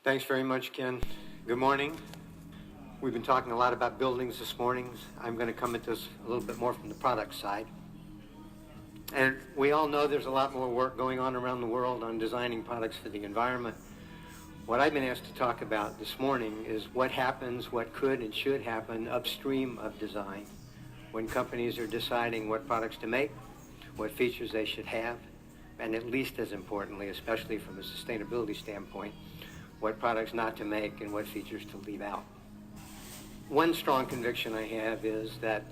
Thanks very much, Ken. Good morning. We've been talking a lot about buildings this morning. I'm going to come at this a little bit more from the product side. And we all know there's a lot more work going on around the world on designing products for the environment. What I've been asked to talk about this morning is what happens, what could and should happen upstream of design when companies are deciding what products to make, what features they should have, and at least as importantly, especially from a sustainability standpoint, what products not to make and what features to leave out. One strong conviction I have is that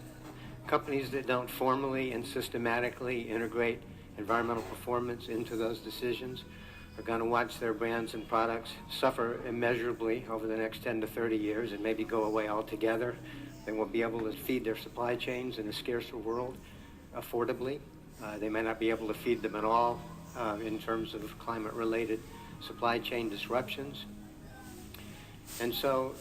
companies that don't formally and systematically integrate environmental performance into those decisions are going to watch their brands and products suffer immeasurably over the next 10 to 30 years and maybe go away altogether. They won't be able to feed their supply chains in a scarcer world affordably. They may not be able to feed them at all in terms of climate-related supply chain disruptions. And so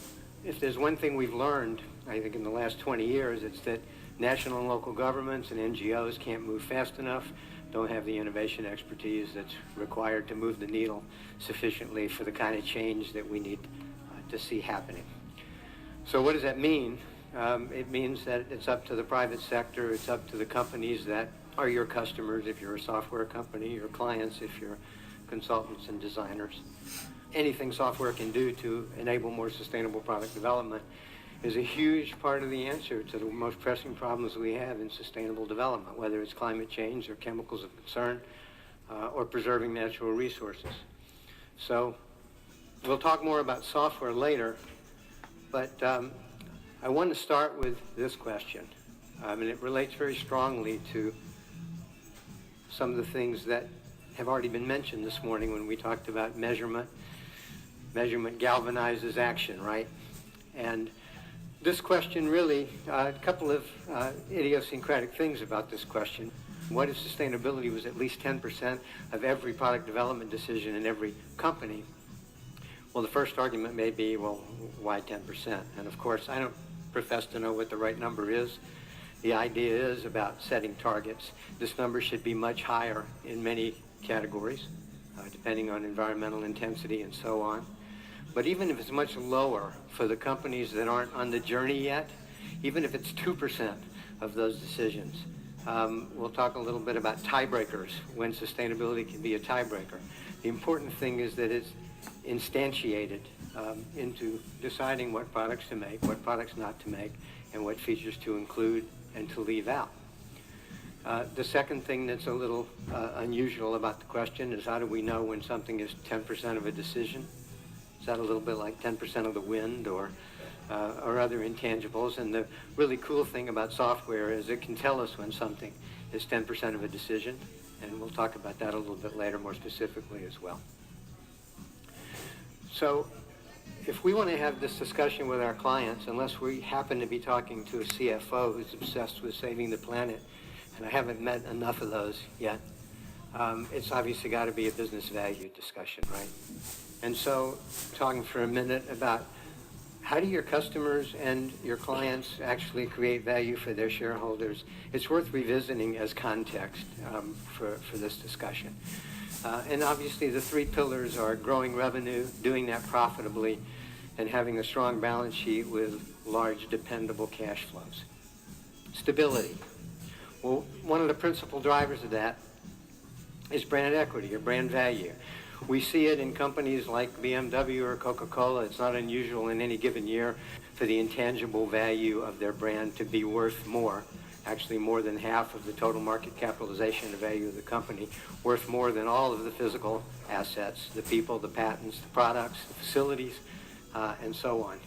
if there's one thing we've learned, I think in the last 20 years, it's that national and local governments and NGOs can't move fast enough, don't have the innovation expertise that's required to move the needle sufficiently for the kind of change that we need to see happening. So what does that mean? It means that it's up to the private sector, it's up to the companies that are your customers if you're a software company, your clients if you're consultants and designers. Anything software can do to enable more sustainable product development is a huge part of the answer to the most pressing problems we have in sustainable development, whether it's climate change or chemicals of concern or preserving natural resources. So we'll talk more about software later, but I want to start with this question, and it relates very strongly to some of the things that have already been mentioned this morning when we talked about measurement. Measurement galvanizes action, right? And this question really, a couple of idiosyncratic things about this question. What if sustainability was at least 10% of every product development decision in every company? Well, the first argument may be, well, why 10%? And of course, I don't profess to know what the right number is. The idea is about setting targets. This number should be much higher in many categories, depending on environmental intensity and so on. But even if it's much lower for the companies that aren't on the journey yet, even if it's 2% of those decisions, we'll talk a little bit about tiebreakers, when sustainability can be a tiebreaker. The important thing is that it's instantiated into deciding what products to make, what products not to make, and what features to include and to leave out. The second thing that's a little unusual about the question is how do we know when something is 10% of a decision? Is that a little bit like 10% of the wind or other intangibles? And the really cool thing about software is it can tell us when something is 10% of a decision, and we'll talk about that a little bit later more specifically as well. So if we want to have this discussion with our clients, unless we happen to be talking to a CFO who's obsessed with saving the planet, and I haven't met enough of those yet, it's obviously got to be a business value discussion, right? And so talking for a minute about how do your customers and your clients actually create value for their shareholders, it's worth revisiting as context for this discussion. And obviously the three pillars are growing revenue, doing that profitably, and having a strong balance sheet with large dependable cash flows. Stability. Well, one of the principal drivers of that is brand equity or brand value. We see it in companies like BMW or Coca-Cola. It's not unusual in any given year for the intangible value of their brand to be worth more, actually more than half of the total market capitalization, the value of the company, worth more than all of the physical assets, the people, the patents, the products, the facilities, and so on.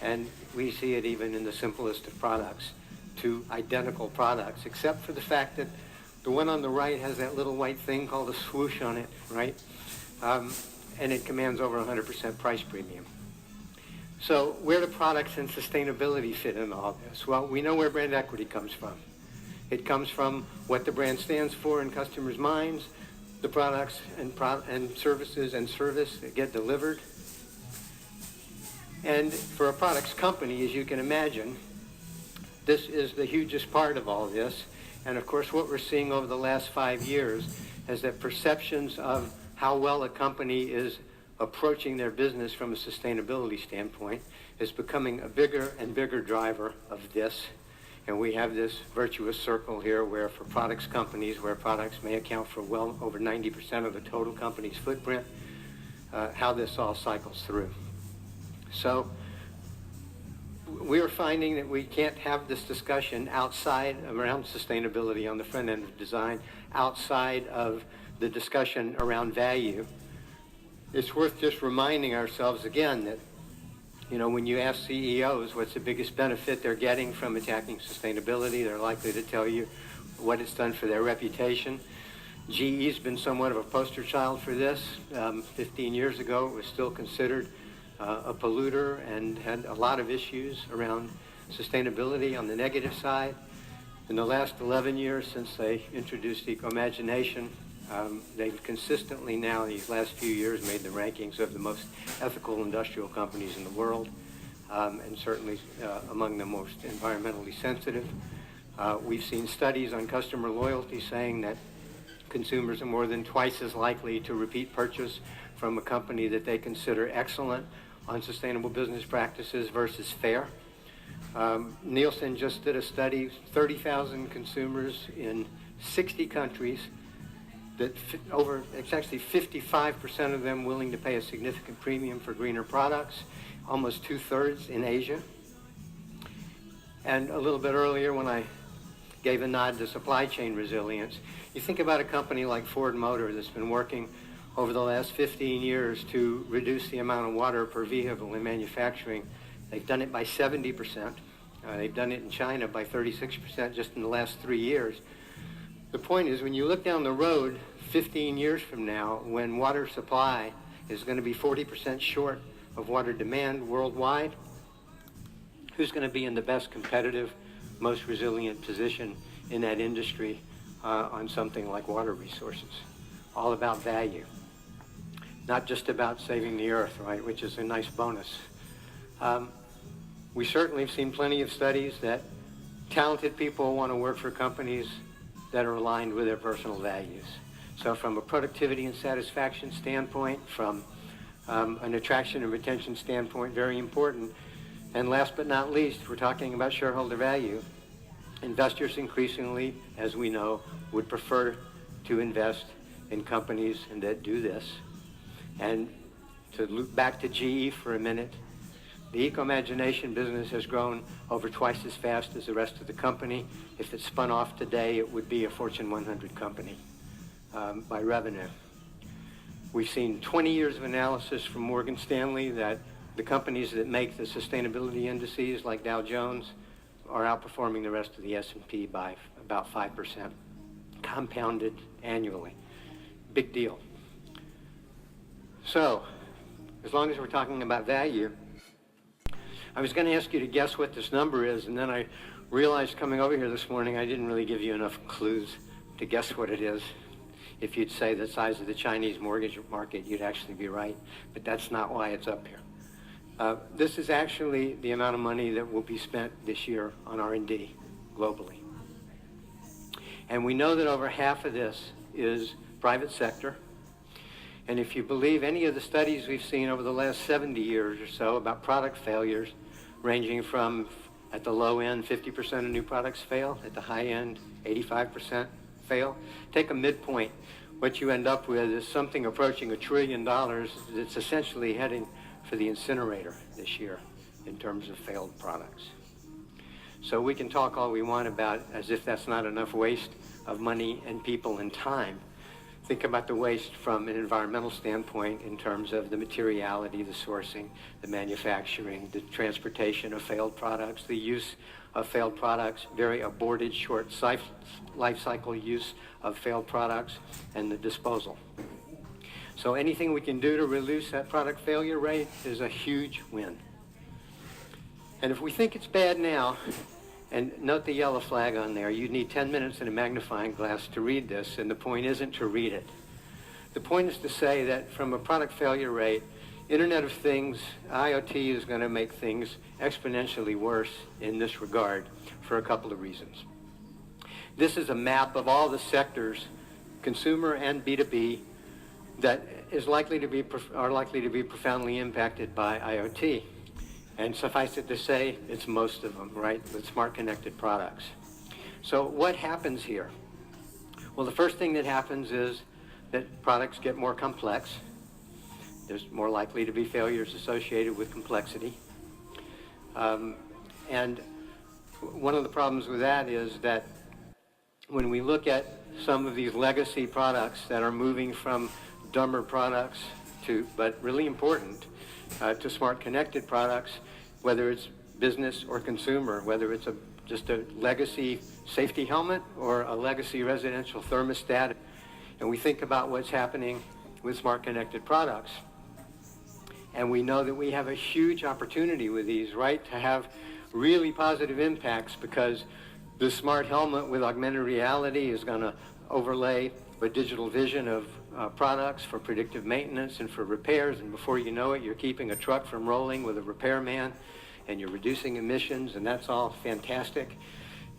And we see it even in the simplest of products, two identical products, except for the fact that the one on the right has that little white thing called a swoosh on it, right? And it commands over 100% price premium. So where do products and sustainability fit in all this? Well, we know where brand equity comes from. It comes from what the brand stands for in customers' minds, the products and services and service that get delivered. And for a products company, as you can imagine, this is the hugest part of all this. And of course, what we're seeing over the last 5 years is that perceptions of how well a company is approaching their business from a sustainability standpoint is becoming a bigger and bigger driver of this. And we have this virtuous circle here where for products companies, where products may account for well over 90% of the total company's footprint, how this all cycles through. So we're finding that we can't have this discussion outside around sustainability on the front end of design, outside of the discussion around value. It's worth just reminding ourselves again that, you know, when you ask CEOs what's the biggest benefit they're getting from attacking sustainability, they're likely to tell you what it's done for their reputation. GE's been somewhat of a poster child for this. 15 years ago, it was still considered a polluter and had a lot of issues around sustainability on the negative side. In the last 11 years since they introduced eco-imagination, they've consistently now, these last few years, made the rankings of the most ethical industrial companies in the world, and certainly among the most environmentally sensitive. We've seen studies on customer loyalty saying that consumers are more than twice as likely to repeat purchase from a company that they consider excellent on sustainable business practices versus fair. Nielsen just did a study, 30,000 consumers in 60 countries, that it's actually 55% of them willing to pay a significant premium for greener products, almost 2/3 in Asia. And a little bit earlier when I gave a nod to supply chain resilience, you think about a company like Ford Motor that's been working over the last 15 years to reduce the amount of water per vehicle in manufacturing. They've done it by 70%. They've done it in China by 36% just in the last 3 years. The point is, when you look down the road 15 years from now, when water supply is going to be 40% short of water demand worldwide, who's going to be in the best competitive, most resilient position in that industry on something like water resources? All about value, not just about saving the earth, right, which is a nice bonus. We certainly have seen plenty of studies that talented people want to work for companies that are aligned with their personal values. So from a productivity and satisfaction standpoint, from an attraction and retention standpoint, very important. And last but not least, we're talking about shareholder value. Investors increasingly, as we know, would prefer to invest in companies that do this. And to loop back to GE for a minute, the eco-imagination business has grown over twice as fast as the rest of the company. If it spun off today, it would be a Fortune 100 company by revenue. We've seen 20 years of analysis from Morgan Stanley that the companies that make the sustainability indices like Dow Jones are outperforming the rest of the S&P by about 5%, compounded annually. Big deal. So, as long as we're talking about value, I was going to ask you to guess what this number is, and then I realized coming over here this morning I didn't really give you enough clues to guess what it is. If you'd say the size of the Chinese mortgage market, you'd actually be right, but that's not why it's up here. This is actually the amount of money that will be spent this year on R&D globally. And we know that over half of this is private sector. And if you believe any of the studies we've seen over the last 70 years or so about product failures, ranging from, at the low end, 50% of new products fail, at the high end, 85% fail. Take a midpoint. What you end up with is something approaching $1 trillion that's essentially heading for the incinerator this year in terms of failed products. So we can talk all we want about as if that's not enough waste of money and people and time. Think about the waste from an environmental standpoint in terms of the materiality, the sourcing, the manufacturing, the transportation of failed products, the use of failed products, very aborted short life cycle use of failed products, and the disposal. So anything we can do to reduce that product failure rate is a huge win. And if we think it's bad now, and note the yellow flag on there, you need 10 minutes and a magnifying glass to read this, and the point isn't to read it. The point is to say that from a product failure rate, Internet of Things, IoT is going to make things exponentially worse in this regard for a couple of reasons. This is a map of all the sectors, consumer and B2B, that are likely to be profoundly impacted by IoT. And suffice it to say, it's most of them, right, with smart connected products. So what happens here? Well, the first thing that happens is that products get more complex. There's more likely to be failures associated with complexity. And one of the problems with that is that when we look at some of these legacy products that are moving from dumber products to, but really important, to smart connected products, whether it's business or consumer, whether it's just a legacy safety helmet or a legacy residential thermostat, and we think about what's happening with smart connected products, and we know that we have a huge opportunity with these, right, to have really positive impacts, because the smart helmet with augmented reality is going to overlay a digital vision of products for predictive maintenance and for repairs, and before you know it, you're keeping a truck from rolling with a repairman, and you're reducing emissions, and that's all fantastic.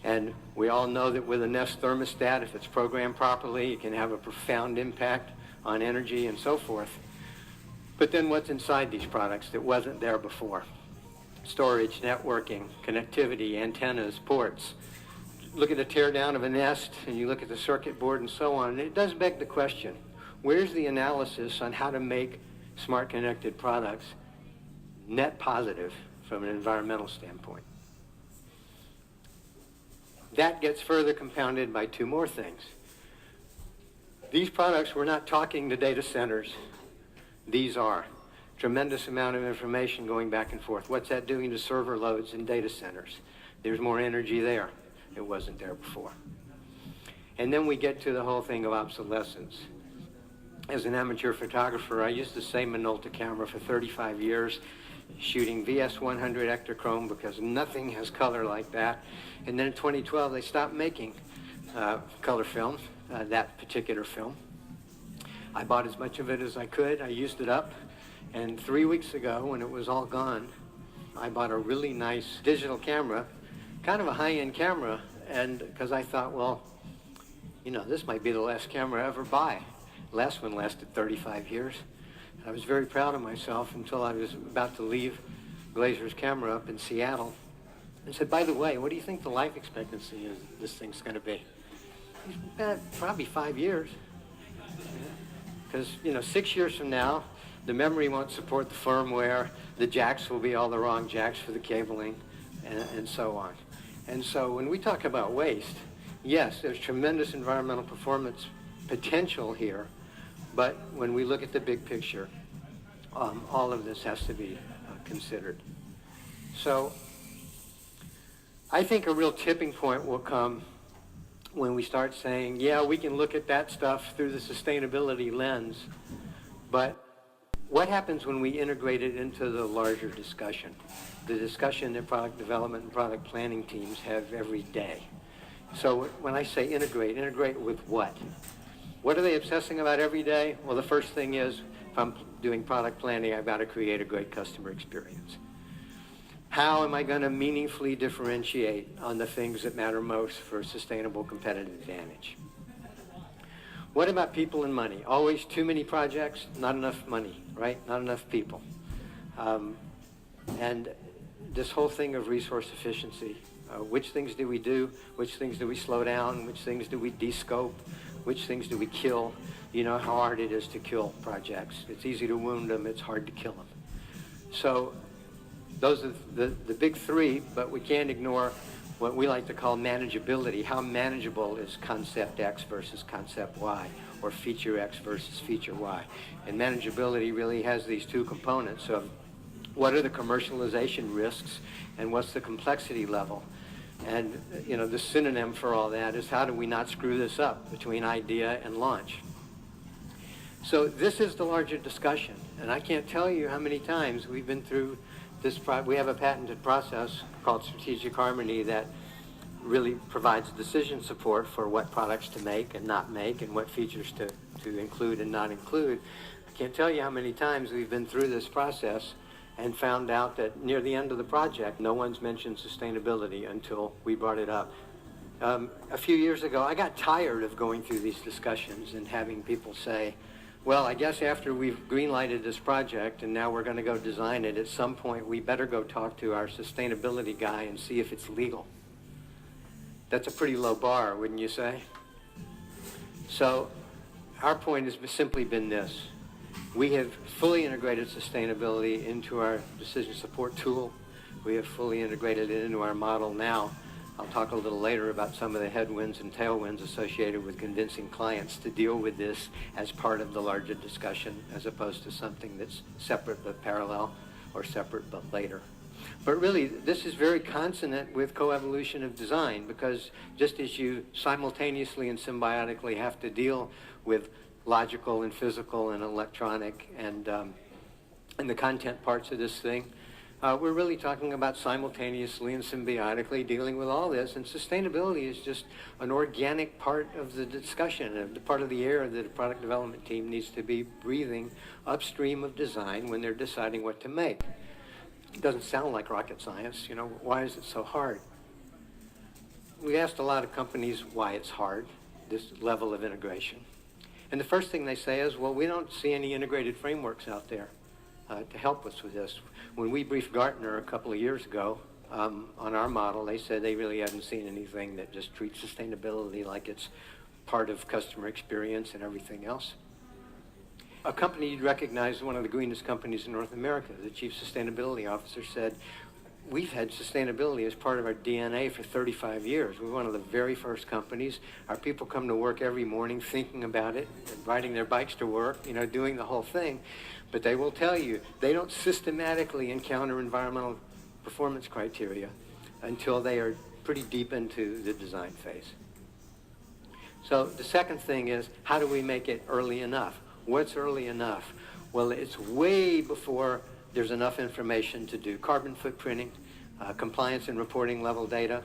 And we all know that with a Nest thermostat, if it's programmed properly, it can have a profound impact on energy and so forth. But then what's inside these products that wasn't there before? Storage, networking, connectivity, antennas, ports. Look at the teardown of a Nest, and you look at the circuit board and so on, and it does beg the question, where's the analysis on how to make smart connected products net positive from an environmental standpoint? That gets further compounded by two more things. These products, we're not talking to data centers. These are. Tremendous amount of information going back and forth. What's that doing to server loads in data centers? There's more energy there. It wasn't there before. And then we get to the whole thing of obsolescence. As an amateur photographer, I used the same Minolta camera for 35 years, shooting VS100 Ektachrome because nothing has color like that. And then in 2012, they stopped making color film, that particular film. I bought as much of it as I could. I used it up. And 3 weeks ago, when it was all gone, I bought a really nice digital camera, kind of a high-end camera, and because I thought, well, you know, this might be the last camera I ever buy. The last one lasted 35 years. I was very proud of myself until I was about to leave Glazer's camera up in Seattle and said, by the way, what do you think the life expectancy is this thing's going to be? Probably 5 years. Because, you know, 6 years from now, the memory won't support the firmware, the jacks will be all the wrong jacks for the cabling, and so on. And so when we talk about waste, yes, there's tremendous environmental performance potential here, but when we look at the big picture, all of this has to be considered. So I think a real tipping point will come when we start saying, yeah, we can look at that stuff through the sustainability lens, but what happens when we integrate it into the larger discussion? The discussion that product development and product planning teams have every day. So when I say integrate with what? What are they obsessing about every day? Well, the first thing is, if I'm doing product planning, I've got to create a great customer experience. How am I going to meaningfully differentiate on the things that matter most for sustainable competitive advantage? What about people and money? Always too many projects, not enough money, right? Not enough people. And this whole thing of resource efficiency. Which things do we do? Which things do we slow down? Which things do we de-scope? Which things do we kill? You know how hard it is to kill projects. It's easy to wound them. It's hard to kill them. So those are the big three, but we can't ignore what we like to call manageability. How manageable is concept X versus concept Y, or feature X versus feature Y? And manageability really has these two components of what are the commercialization risks and what's the complexity level? And you know, the synonym for all that is how do we not screw this up between idea and launch? So this is the larger discussion, and I can't tell you how many times we've been through this. We have a patented process called Strategic Harmony that really provides decision support for what products to make and not make and what features to include and not include. I can't tell you how many times we've been through this process and found out that near the end of the project, no one's mentioned sustainability until we brought it up. A few years ago, I got tired of going through these discussions and having people say, Well, I guess after we've green-lighted this project and now we're going to go design it, at some point we better go talk to our sustainability guy and see if it's legal. That's a pretty low bar, wouldn't you say? So our point has simply been this. We have fully integrated sustainability into our decision support tool. We have fully integrated it into our model now. I'll talk a little later about some of the headwinds and tailwinds associated with convincing clients to deal with this as part of the larger discussion, as opposed to something that's separate but parallel, or separate but later. But really, this is very consonant with coevolution of design, because just as you simultaneously and symbiotically have to deal with logical and physical and electronic and the content parts of this thing, we're really talking about simultaneously and symbiotically dealing with all this, and sustainability is just an organic part of the discussion, the part of the air that a product development team needs to be breathing upstream of design when they're deciding what to make. It doesn't sound like rocket science, you know, why is it so hard? We asked a lot of companies why it's hard, this level of integration. And the first thing they say is, well, we don't see any integrated frameworks out there to help us with this. When we briefed Gartner a couple of years ago on our model, they said they really hadn't seen anything that just treats sustainability like it's part of customer experience and everything else. A company you'd recognize, one of the greenest companies in North America, the chief sustainability officer said, we've had sustainability as part of our DNA for 35 years. We're one of the very first companies. Our people come to work every morning thinking about it, riding their bikes to work, you know, doing the whole thing. But they will tell you they don't systematically encounter environmental performance criteria until they are pretty deep into the design phase. So the second thing is, how do we make it early enough? What's early enough? Well, it's way before there's enough information to do carbon footprinting, compliance and reporting level data.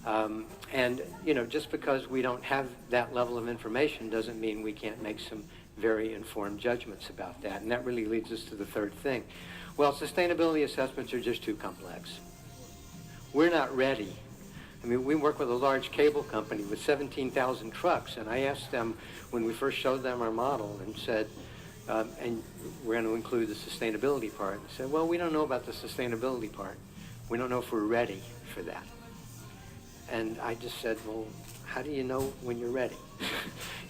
And, you know, just because we don't have that level of information doesn't mean we can't make some very informed judgments about that. And that really leads us to the third thing. Well, sustainability assessments are just too complex. We're not ready. I mean, we work with a large cable company with 17,000 trucks, and I asked them when we first showed them our model and said, and we're going to include the sustainability part. They said, well, we don't know about the sustainability part. We don't know if we're ready for that. And I just said, well, how do you know when you're ready?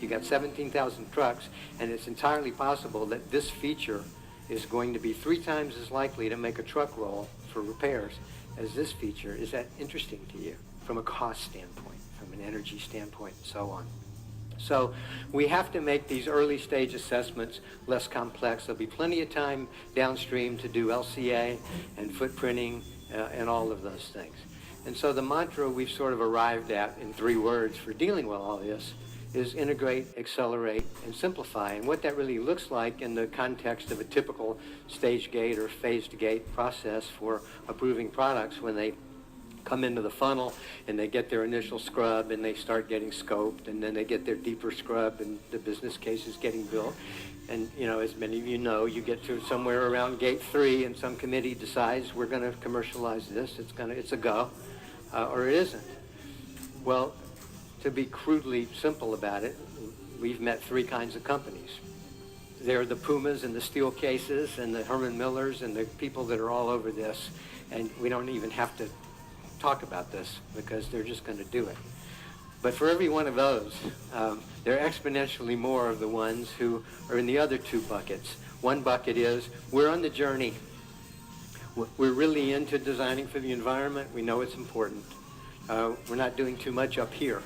You got 17,000 trucks, and it's entirely possible that this feature is going to be 3 times as likely to make a truck roll for repairs as this feature. Is that interesting to you from a cost standpoint, from an energy standpoint, and so on? So we have to make these early stage assessments less complex. There'll be plenty of time downstream to do LCA and footprinting and all of those things. And so the mantra we've sort of arrived at in 3 words for dealing with all this is integrate, accelerate, and simplify. And what that really looks like in the context of a typical stage gate or phased gate process for approving products, when they come into the funnel and they get their initial scrub and they start getting scoped, and then they get their deeper scrub and the business case is getting built. And, you know, as many of you know, you get to somewhere around gate 3 and some committee decides we're going to commercialize this. It's a go, or it isn't. Well, to be crudely simple about it, we've met 3 kinds of companies. They're the Pumas and the Steel Cases and the Herman Millers and the people that are all over this, and we don't even have to talk about this because they're just going to do it. But for every one of those, there are exponentially more of the ones who are in the other 2 buckets. One bucket is, we're on the journey. We're really into designing for the environment. We know it's important. We're not doing too much up here.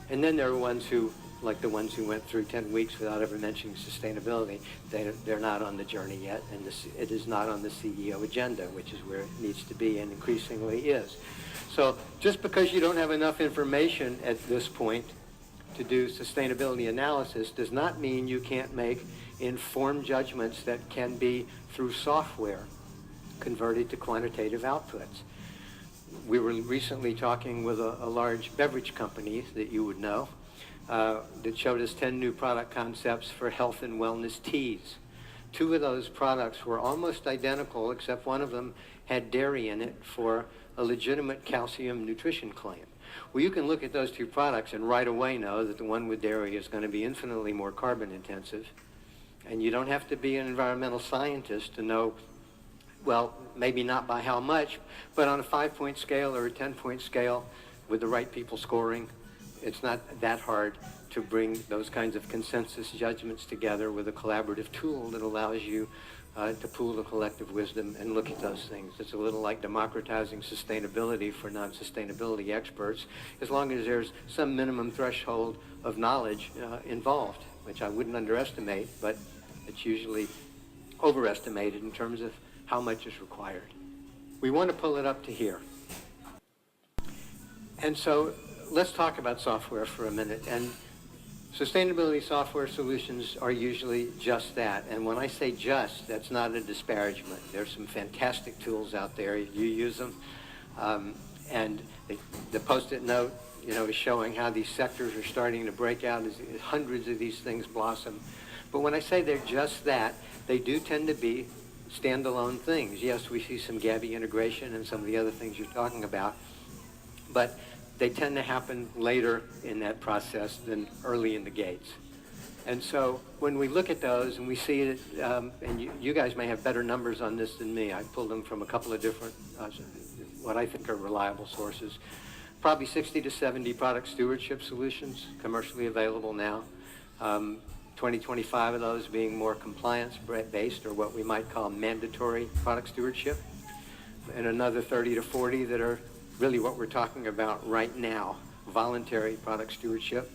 And then there are ones who, like the ones who went through 10 weeks without ever mentioning sustainability, they're not on the journey yet, and it is not on the CEO agenda, which is where it needs to be and increasingly is. So just because you don't have enough information at this point to do sustainability analysis does not mean you can't make informed judgments that can be, through software, converted to quantitative outputs. We were recently talking with a large beverage company that you would know that showed us 10 new product concepts for health and wellness teas. 2 of those products were almost identical, except one of them had dairy in it for a legitimate calcium nutrition claim. Well, you can look at those two products and right away know that the one with dairy is going to be infinitely more carbon intensive. And you don't have to be an environmental scientist to know, well, maybe not by how much, but on a 5-point scale or a 10-point scale with the right people scoring, it's not that hard to bring those kinds of consensus judgments together with a collaborative tool that allows you to pool the collective wisdom and look at those things. It's a little like democratizing sustainability for non-sustainability experts, as long as there's some minimum threshold of knowledge involved, which I wouldn't underestimate, but it's usually overestimated in terms of how much is required. We want to pull it up to here. And so let's talk about software for a minute. And sustainability software solutions are usually just that. And when I say just, that's not a disparagement. There's some fantastic tools out there. You use them. And the Post-it note, is showing how these sectors are starting to break out as hundreds of these things blossom. But when I say they're just that, they do tend to be standalone things. Yes, we see some Gabby integration and some of the other things you're talking about, but they tend to happen later in that process than early in the gates. And so when we look at those and we see it, and you guys may have better numbers on this than me. I pulled them from a couple of different, what I think are reliable sources. Probably 60 to 70 product stewardship solutions commercially available now. 25 of those being more compliance-based, or what we might call mandatory product stewardship, and another 30 to 40 that are really what we're talking about right now, voluntary product stewardship.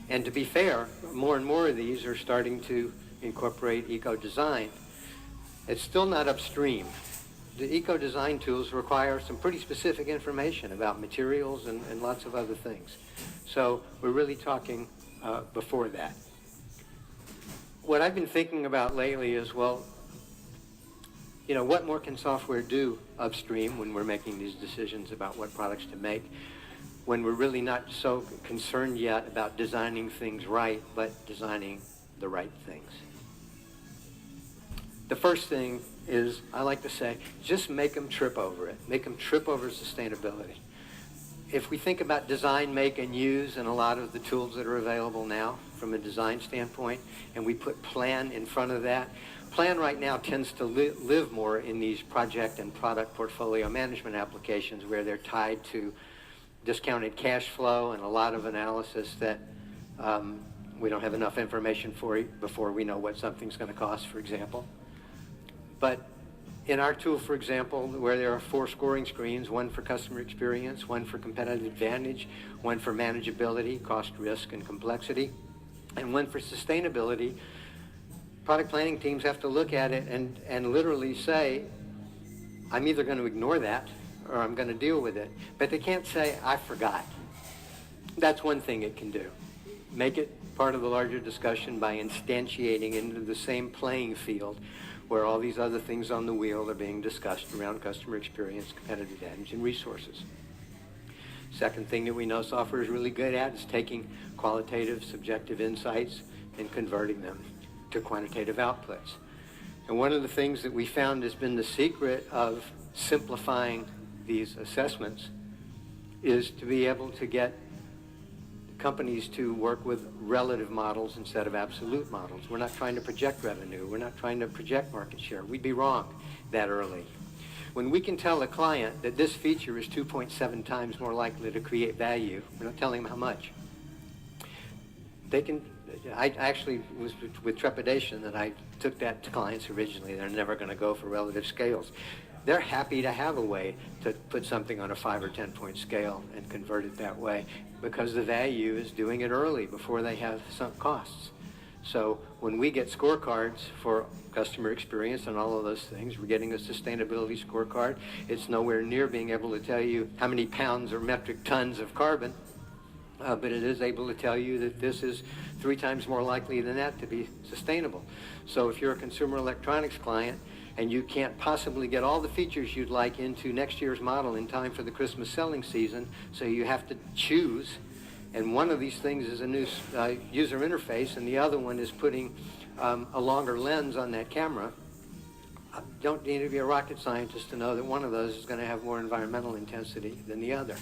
And to be fair, more and more of these are starting to incorporate eco-design. It's still not upstream. The eco-design tools require some pretty specific information about materials and lots of other things. So we're really talking before that. What I've been thinking about lately is, well, what more can software do upstream when we're making these decisions about what products to make, when we're really not so concerned yet about designing things right, but designing the right things? The first thing is, I like to say, just make them trip over it. Make them trip over sustainability. If we think about design, make, and use and a lot of the tools that are available now from a design standpoint, and we put plan in front of that, plan right now tends to live more in these project and product portfolio management applications where they're tied to discounted cash flow and a lot of analysis that we don't have enough information for before we know what something's going to cost, for example. But in our tool, for example, where there are 4 scoring screens, one for customer experience, one for competitive advantage, one for manageability, cost, risk, and complexity, and one for sustainability, product planning teams have to look at it and literally say, I'm either going to ignore that or I'm going to deal with it. But they can't say, I forgot. That's one thing it can do. Make it part of the larger discussion by instantiating into the same playing field where all these other things on the wheel are being discussed around customer experience, competitive advantage, and resources. Second thing that we know software is really good at is taking qualitative, subjective insights and converting them to quantitative outputs. And one of the things that we found has been the secret of simplifying these assessments is to be able to get companies to work with relative models instead of absolute models. We're not trying to project revenue. We're not trying to project market share. We'd be wrong that early. When we can tell a client that this feature is 2.7 times more likely to create value, we're not telling them how much. They can, I actually was with trepidation that I took that to clients originally. They're never going to go for relative scales. They're happy to have a way to put something on a 5 or 10 point scale and convert it that way, because the value is doing it early before they have sunk costs. So when we get scorecards for customer experience and all of those things, we're getting a sustainability scorecard. It's nowhere near being able to tell you how many pounds or metric tons of carbon, but it is able to tell you that this is 3 times more likely than that to be sustainable. So if you're a consumer electronics client and you can't possibly get all the features you'd like into next year's model in time for the Christmas selling season, so you have to choose, and one of these things is a new user interface and the other one is putting a longer lens on that camera, don't need to be a rocket scientist to know that one of those is going to have more environmental intensity than the other.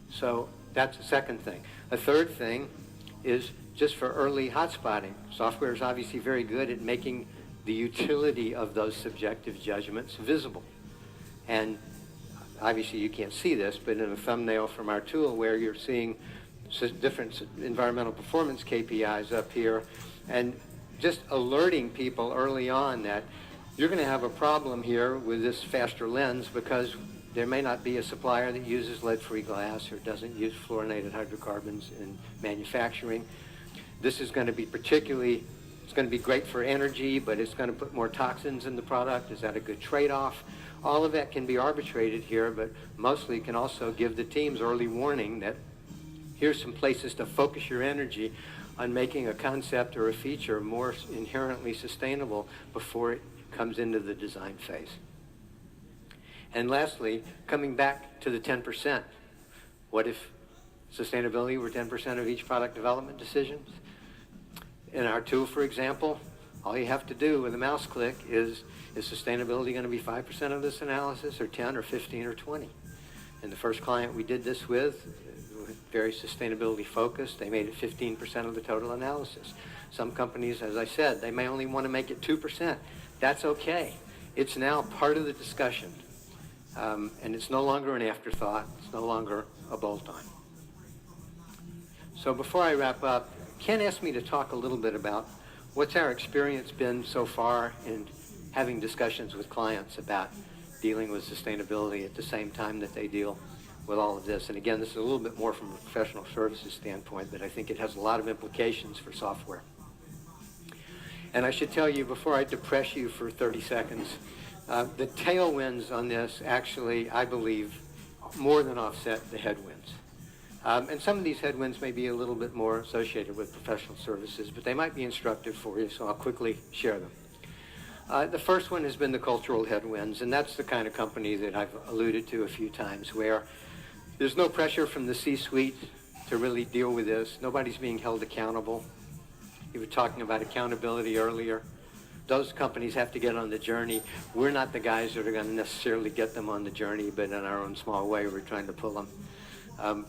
So that's the second thing. A third thing is just for early hotspotting. Software is obviously very good at making the utility of those subjective judgments visible. And obviously you can't see this, but in a thumbnail from our tool where you're seeing different environmental performance KPIs up here, and just alerting people early on that you're going to have a problem here with this faster lens because there may not be a supplier that uses lead-free glass or doesn't use fluorinated hydrocarbons in manufacturing. This is going to be it's going to be great for energy, but it's going to put more toxins in the product. Is that a good trade-off? All of that can be arbitrated here, but mostly can also give the teams early warning that here's some places to focus your energy on making a concept or a feature more inherently sustainable before it comes into the design phase. And lastly, coming back to the 10%. What if sustainability were 10% of each product development decisions? In our tool, for example, all you have to do with a mouse click is sustainability going to be 5% of this analysis, or 10, or 15, or 20? And the first client we did this with, very sustainability focused, they made it 15% of the total analysis. Some companies, as I said, they may only want to make it 2%. That's okay. It's now part of the discussion. And it's no longer an afterthought. It's no longer a bolt-on. So before I wrap up, Ken asked me to talk a little bit about what's our experience been so far in having discussions with clients about dealing with sustainability at the same time that they deal with all of this. And again, this is a little bit more from a professional services standpoint, but I think it has a lot of implications for software. And I should tell you, before I depress you for 30 seconds, the tailwinds on this actually, I believe, more than offset the headwinds. And some of these headwinds may be a little bit more associated with professional services, but they might be instructive for you, so I'll quickly share them. The first one has been the cultural headwinds, and that's the kind of company that I've alluded to a few times, where there's no pressure from the C-suite to really deal with this. Nobody's being held accountable. You were talking about accountability earlier. Those companies have to get on the journey. We're not the guys that are going to necessarily get them on the journey, but in our own small way, we're trying to pull them.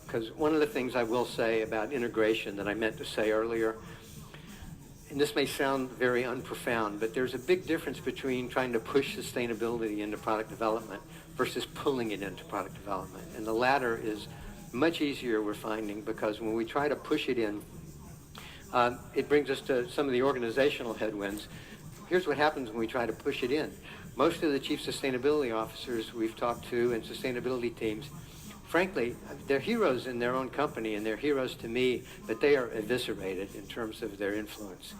Because one of the things I will say about integration that I meant to say earlier, and this may sound very unprofound, but there's a big difference between trying to push sustainability into product development versus pulling it into product development. And the latter is much easier, we're finding, because when we try to push it in, it brings us to some of the organizational headwinds. Here's what happens when we try to push it in. Most of the chief sustainability officers we've talked to and sustainability teams, frankly, they're heroes in their own company and they're heroes to me, but they are eviscerated in terms of their influence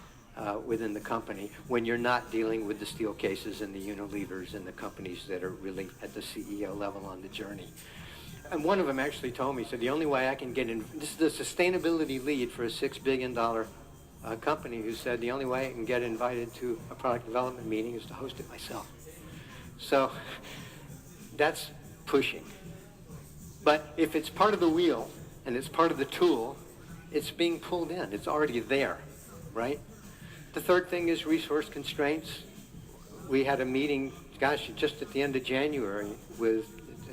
within the company when you're not dealing with the steel cases and the Unilevers and the companies that are really at the CEO level on the journey. And one of them actually told me, said, the only way I can get in, this is the sustainability lead for a $6 billion company, who said the only way I can get invited to a product development meeting is to host it myself. So that's pushing. But if it's part of the wheel and it's part of the tool, it's being pulled in. It's already there, right? The third thing is resource constraints. We had a meeting, gosh, just at the end of January with,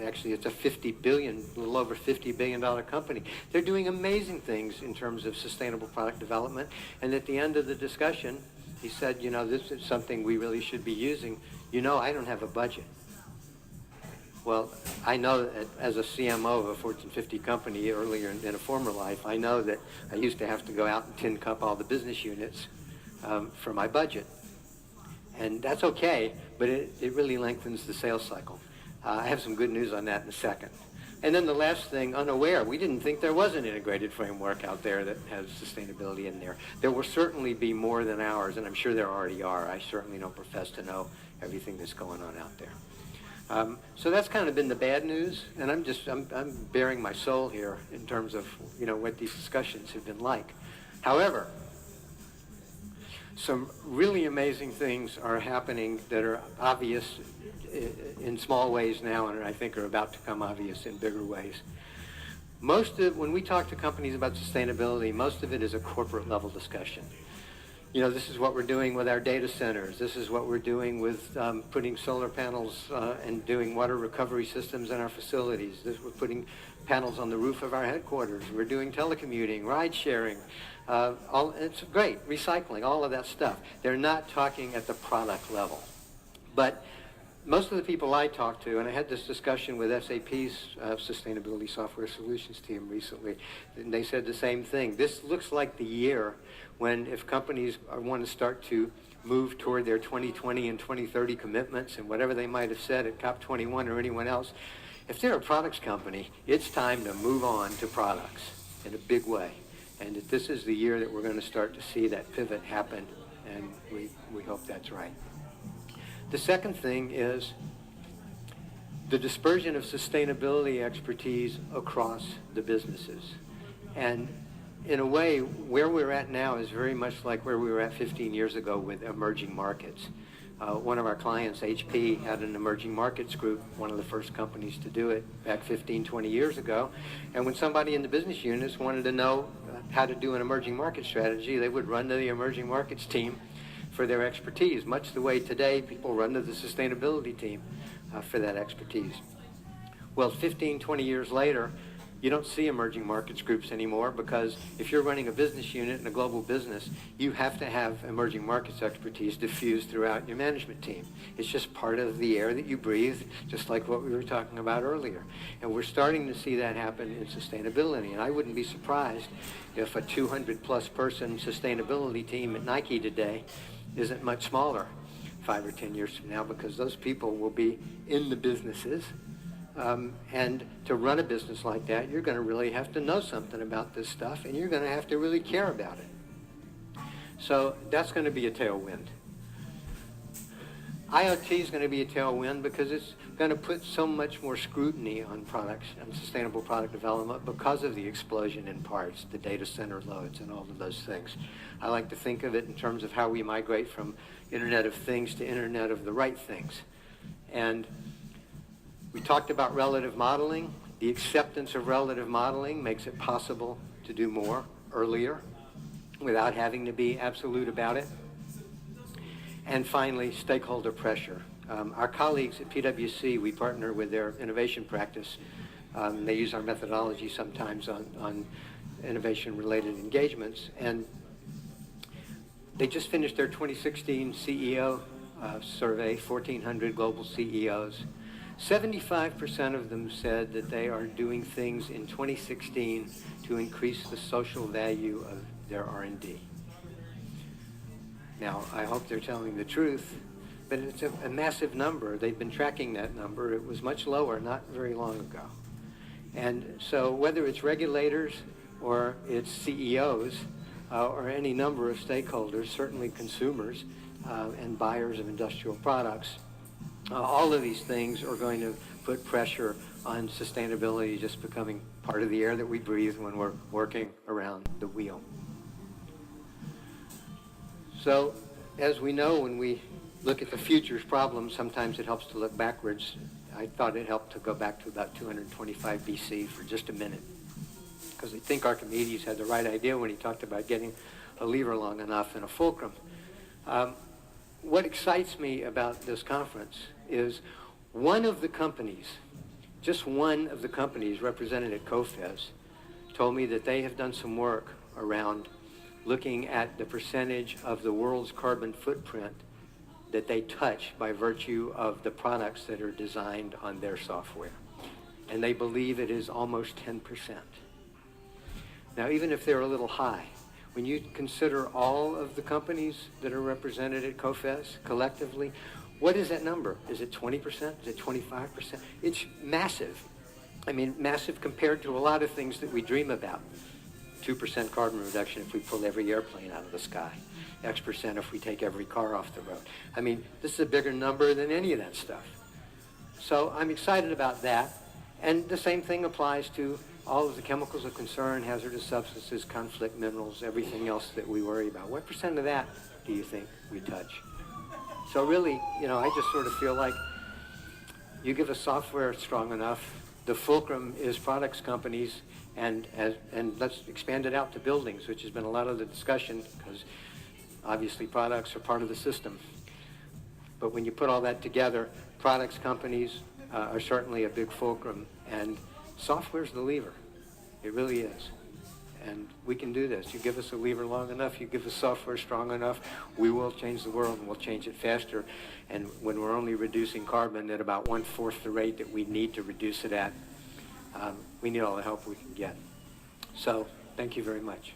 actually it's a a little over $50 billion company. They're doing amazing things in terms of sustainable product development. And at the end of the discussion, he said, you know, this is something we really should be using. You know, I don't have a budget. Well, I know that as a CMO of a Fortune 50 company earlier in a former life, I know that I used to have to go out and tin cup all the business units for my budget. And that's okay, but it really lengthens the sales cycle. I have some good news on that in a second. And then the last thing, unaware. We didn't think there was an integrated framework out there that has sustainability in there. There will certainly be more than ours, and I'm sure there already are. I certainly don't profess to know everything that's going on out there. So that's kind of been the bad news, and I'm bearing my soul here in terms of, you know, what these discussions have been like. However, some really amazing things are happening that are obvious in small ways now, and I think are about to come obvious in bigger ways. When we talk to companies about sustainability, most of it is a corporate level discussion. This is what we're doing with our data centers. This is what we're doing with putting solar panels and doing water recovery systems in our facilities. We're putting panels on the roof of our headquarters. We're doing telecommuting, ride sharing. It's great, recycling, all of that stuff. They're not talking at the product level. But most of the people I talk to, and I had this discussion with SAP's Sustainability Software Solutions team recently, and they said the same thing. This looks like the year when, if companies want to start to move toward their 2020 and 2030 commitments and whatever they might have said at COP21 or anyone else, if they're a products company, it's time to move on to products in a big way. And that this is the year that we're going to start to see that pivot happen, and we hope that's right. The second thing is the dispersion of sustainability expertise across the businesses. And in a way, where we're at now is very much like where we were at 15 years ago with emerging markets. One of our clients, HP, had an emerging markets group, one of the first companies to do it back 15, 20 years ago. And when somebody in the business units wanted to know how to do an emerging market strategy, they would run to the emerging markets team for their expertise, much the way today people run to the sustainability team for that expertise. Well, 15, 20 years later, you don't see emerging markets groups anymore, because if you're running a business unit in a global business, you have to have emerging markets expertise diffused throughout your management team. It's just part of the air that you breathe, just like what we were talking about earlier. And we're starting to see that happen in sustainability. And I wouldn't be surprised if a 200-plus person sustainability team at Nike today isn't much smaller 5 or 10 years from now, because those people will be in the businesses. And to run a business like that, you're going to really have to know something about this stuff, and you're going to have to really care about it. So that's going to be a tailwind. IoT is going to be a tailwind because it's going to put so much more scrutiny on products and sustainable product development because of the explosion in parts, the data center loads, and all of those things. I like to think of it in terms of how we migrate from Internet of Things to Internet of the right things. And we talked about relative modeling. The acceptance of relative modeling makes it possible to do more earlier without having to be absolute about it. And finally, stakeholder pressure. Our colleagues at PwC, we partner with their innovation practice. They use our methodology sometimes on innovation-related engagements. And they just finished their 2016 CEO survey, 1,400 global CEOs. 75% of them said that they are doing things in 2016 to increase the social value of their R&D. Now, I hope they're telling the truth, but it's a massive number. They've been tracking that number. It was much lower not very long ago. And so whether it's regulators or it's CEOs or any number of stakeholders, certainly consumers and buyers of industrial products, all of these things are going to put pressure on sustainability just becoming part of the air that we breathe when we're working around the wheel. So, as we know, when we look at the future's problems, sometimes it helps to look backwards. I thought it helped to go back to about 225 BC for just a minute, because I think Archimedes had the right idea when he talked about getting a lever long enough in a fulcrum. What excites me about this conference is one of the companies, just one of the companies represented at COFES, told me that they have done some work around looking at the percentage of the world's carbon footprint that they touch by virtue of the products that are designed on their software. And they believe it is almost 10%. Now, even if they're a little high, when you consider all of the companies that are represented at COFES collectively, what is that number? Is it 20%? Is it 25%? It's massive. I mean, massive compared to a lot of things that we dream about. 2% carbon reduction if we pull every airplane out of the sky. X% if we take every car off the road. I mean, this is a bigger number than any of that stuff. So I'm excited about that. And the same thing applies to all of the chemicals of concern, hazardous substances, conflict minerals, everything else that we worry about. What percent of that do you think we touch? So really, I just sort of feel like you give us software strong enough, the fulcrum is products companies, and let's expand it out to buildings, which has been a lot of the discussion, because Obviously, products are part of the system. But when you put all that together, products companies are certainly a big fulcrum, and software's the lever. It really is. And we can do this. You give us a lever long enough, you give us software strong enough, we will change the world, and we'll change it faster. And when we're only reducing carbon at about 1/4 the rate that we need to reduce it at, we need all the help we can get. So, thank you very much.